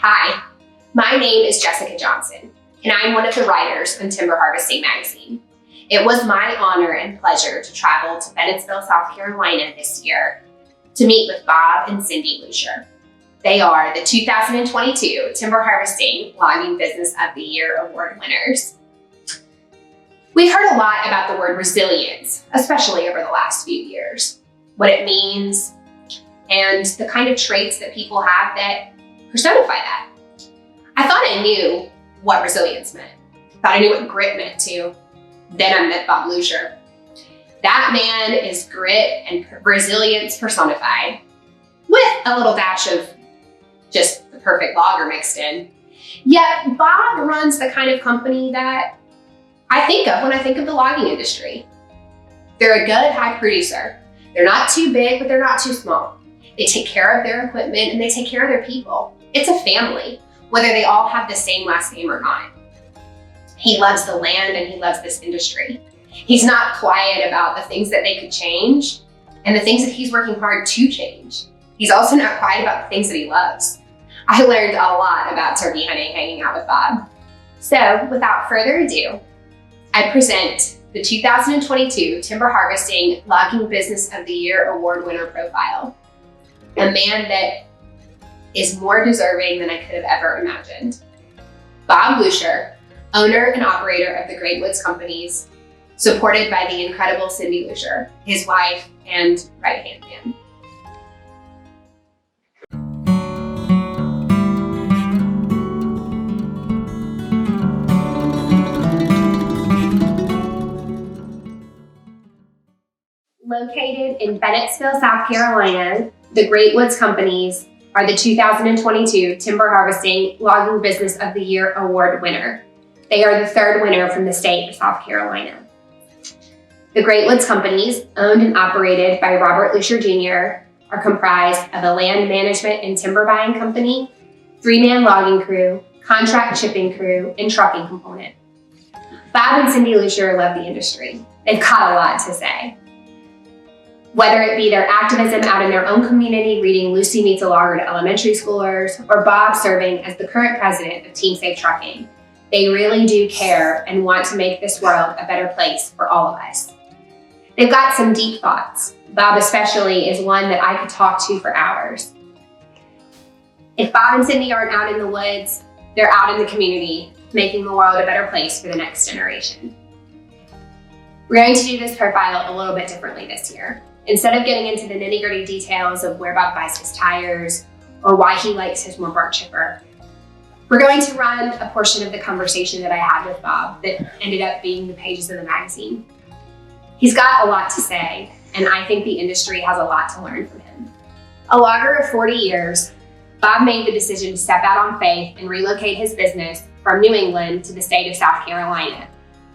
Hi, my name is Jessica Johnson, and I'm one of the writers on Timber Harvesting magazine. It was my honor and pleasure to travel to Bennettsville, South Carolina this year to meet with Bob and Cindy Lussier. They are the 2022 Timber Harvesting Logging Business of the Year Award winners. We've heard a lot about the word resilience, especially over the last few years, what it means, and the kind of traits that people have that personify that. I thought I knew what resilience meant. Thought I knew what grit meant too. Then I met Bob Lussier. That man is grit and resilience personified, with a little dash of just the perfect logger mixed in. Yet Bob runs the kind of company that I think of when I think of the logging industry. They're a good high producer. They're not too big, but they're not too small. They take care of their equipment and they take care of their people. It's a family, whether they all have the same last name or not. He loves the land and he loves this industry. He's not quiet about the things that they could change and the things that he's working hard to change. He's also not quiet about the things that he loves. I learned a lot about turkey hunting hanging out with Bob. So without further ado, I present the 2022 Timber Harvesting Logging Business of the Year Award winner profile. A man that is more deserving than I could have ever imagined. Bob Lussier, owner and operator of the Great Woods Companies, supported by the incredible Cindy Lussier, his wife and right-hand man. Located in Bennettsville, South Carolina, the Great Woods Companies are the 2022 Timber Harvesting Logging Business of the Year Award winner. They are the third winner from the state of South Carolina. The Great Woods Companies, owned and operated by Robert Lussier Jr., are comprised of a land management and timber buying company, 3-man logging crew, contract shipping crew, and trucking component. Bob and Cindy Lussier love the industry. They've got a lot to say. Whether it be their activism out in their own community reading Lucy Meets a Logger to elementary schoolers, or Bob serving as the current president of Team Safe Trucking, they really do care and want to make this world a better place for all of us. They've got some deep thoughts. Bob especially is one that I could talk to for hours. If Bob and Cindy aren't out in the woods, they're out in the community, making the world a better place for the next generation. We're going to do this profile a little bit differently this year. Instead of getting into the nitty-gritty details of where Bob buys his tires or why he likes his more bark chipper, we're going to run a portion of the conversation that I had with Bob that ended up being the pages of the magazine. He's got a lot to say, and I think the industry has a lot to learn from him. A logger of 40 years, Bob made the decision to step out on faith and relocate his business from New England to the state of South Carolina,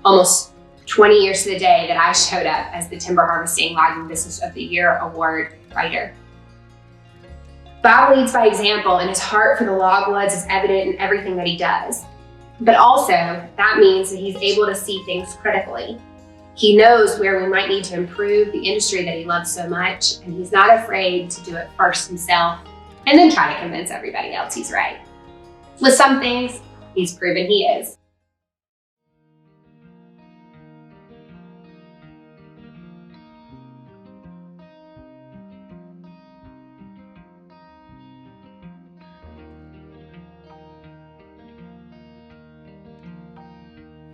almost 20 years to the day that I showed up as the Timber Harvesting Logging Business of the Year Award writer. Bob leads by example, and his heart for the logwoods is evident in everything that he does. But also, that means that he's able to see things critically. He knows where we might need to improve the industry that he loves so much, and he's not afraid to do it first himself and then try to convince everybody else he's right. With some things, he's proven he is.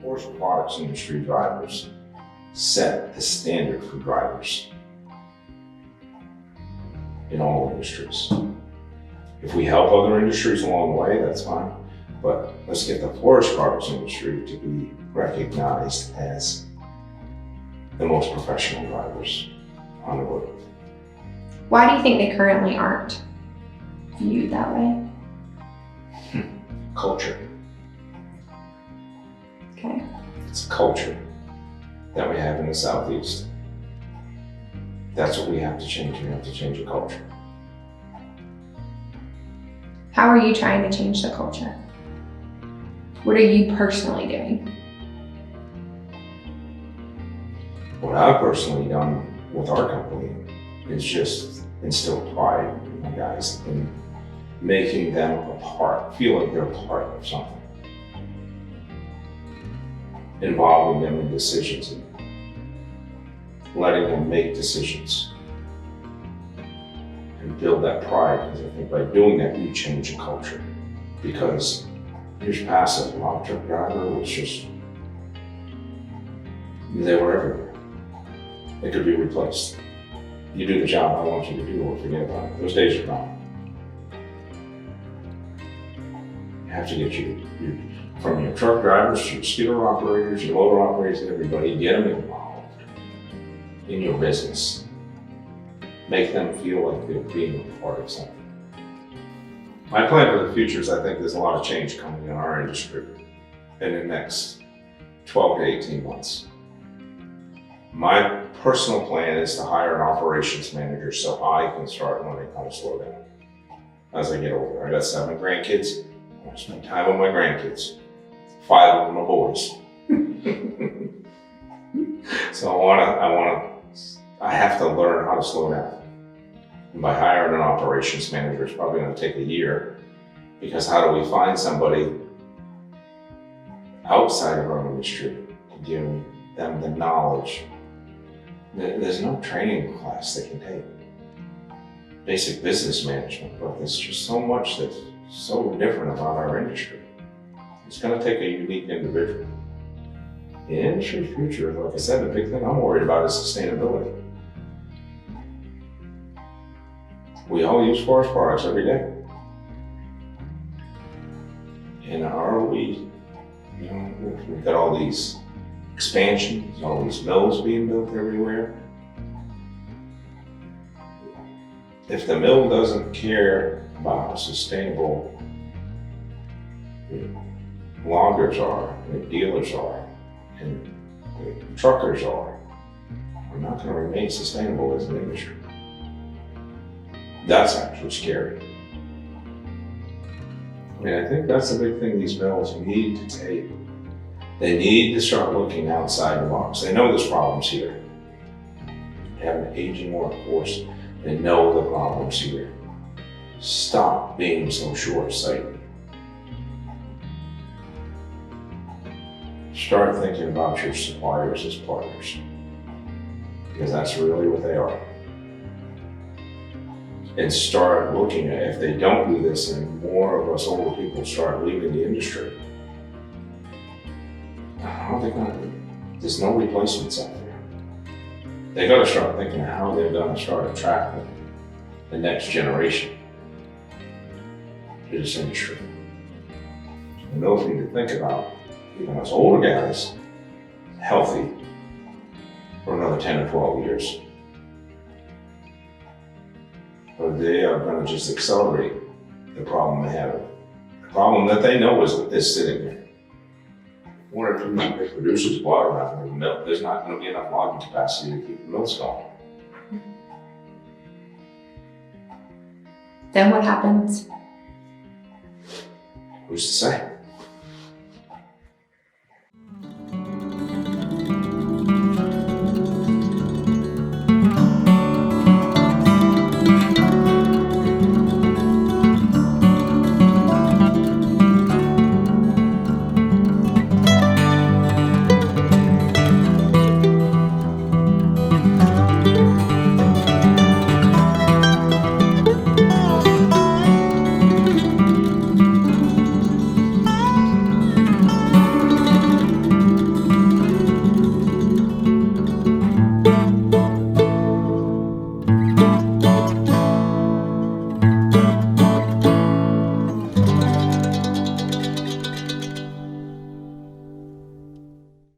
Forest products industry drivers set the standard for drivers in all industries. If we help other industries along the way, that's fine, but let's get the forest products industry to be recognized as the most professional drivers on the road. Why do you think they currently aren't viewed that way? Culture. Okay. It's a culture that we have in the Southeast. That's what we have to change. We have to change the culture. How are you trying to change the culture? What are you personally doing? What I've personally done with our company is just instill pride in my guys and making them a part, feel like they're a part of something. Involving them in decisions and letting them make decisions. And build that pride, because I think by doing that, you change the culture. Because years past, a log truck driver was just, they were everywhere. They could be replaced. You do the job I want you to do, or forget about it. Those days are gone. You have to get from your truck drivers to your skidder operators, your loader operators, everybody, get them involved in your business. Make them feel like they're being a part of something. My plan for the future is I think there's a lot of change coming in our industry in the next 12 to 18 months. My personal plan is to hire an operations manager so I can start learning how to slow down as I get older. I got 7 grandkids. I want to spend time with my grandkids. 5 of them are boys. So I have to learn how to slow down. And by hiring an operations manager, it's probably going to take a year, because how do we find somebody outside of our industry to give them the knowledge? There's no training class they can take. Basic business management, but there's just so much that's so different about our industry. It's going to take a unique individual. The industry's future, like I said, the big thing I'm worried about is sustainability. We all use forest products every day. And are we, we've got all these expansions, all these mills being built everywhere. If the mill doesn't care about how sustainable loggers are, and dealers are, and truckers are, we're not going to remain sustainable as an industry. That's actually scary. I mean, I think that's the big thing these mills need to take. They need to start looking outside the box. They know there's problems here. They have an aging workforce. They know the problems here. Stop being so short-sighted. Start thinking about your suppliers as partners, because that's really what they are. And start looking at, if they don't do this and more of us older people start leaving the industry, how are they going to, there's no replacements out there. They got to start thinking of how they're going to start attracting the next generation to this industry. And those need to think about, even us older guys, healthy for another 10 or 12 years. Or they are going to just accelerate the problem they have. The problem that they know is sitting there. One or two big producers log around the mill, there's not going to be enough logging capacity to keep the mills going. Then what happens? Who's to say?